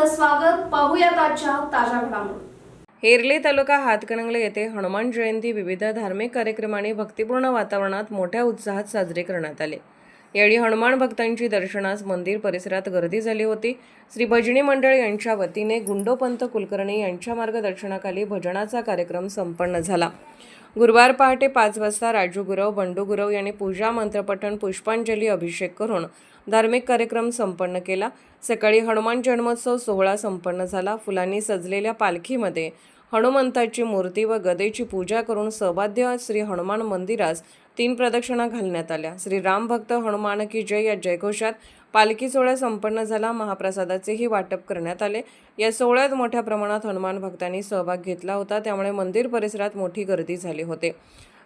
आपलं स्वागत. पाहूयात आजच्या ताज्या घडामोडी. हेरले तालुका हातकणंगले येथे हनुमान जयंती विविध धार्मिक कार्यक्रमांनी भक्तिपूर्ण वातावरणात मोठ्या उत्साहात साजरी करण्यात आले. यावेळी हनुमान भक्तांची दर्शनास मंदिर परिसरात गर्दी झाली होती. श्री भजनी मंडळ यांच्या वतीने गुंडोपंत कुलकर्णी यांच्या मार्गदर्शनाखाली भजनाचा कार्यक्रम संपन्न झाला. गुरुवार पहाटे 5 वाजता राजू गुरव, बंडू गुरव यांनी पूजा, मंत्रपठण, पुष्पांजली, अभिषेक करून धार्मिक कार्यक्रम संपन्न केला. सकाळी हनुमान जन्मोत्सव सोहळा संपन्न झाला. फुलांनी सजलेल्या पालखीमध्ये हनुमंताची मूर्ती व गदेची पूजा करून सौभाग्य श्री हनुमान मंदिरास 3 प्रदक्षिणा घालण्यात आल्या. श्री राम भक्त हनुमान की जय या जयघोषात पालखी सोहळा संपन्न झाला. महाप्रसादाचेही वाटप करण्यात आले. या सोहळ्यात मोठ्या प्रमाणात हनुमान भक्तांनी सहभाग घेतला होता, त्यामुळे मंदिर परिसरात मोठी गर्दी झाली होती.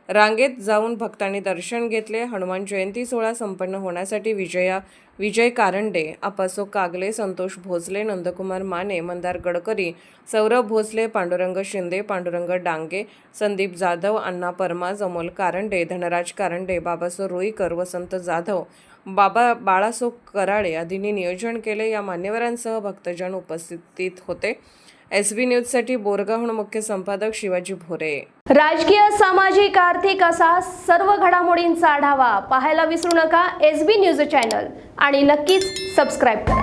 रांगेत जाऊन भक्तांनी दर्शन घेतले. हनुमान जयंती सोहळा संपन्न होण्यासाठी विजय कारंडे, अपासो कागले, संतोष भोसले, नंदकुमार माने, मंदार गडकरी, सौरभ भोसले, पांडुरंग शिंदे, पांडुरंग डांगे, संदीप जाधव, अण्णा परमाज, अमोल कारंडे, धनराज कारंडे, बाबासो रुईकर, वसंत जाधव, बाळासो कराळे आदींनी नियोजन केले. या मान्यवरांसह भक्तजन उपस्थित होते. SB न्यूजसाठी बोरगावहून मुख्य संपादक शिवाजी भोरे. राजकीय, सामाजिक, आर्थिक असा सर्व घडामोडींचा आढावा पाहायला विसरू नका SB न्यूज चॅनल आणि नक्कीच सबस्क्राईब करा.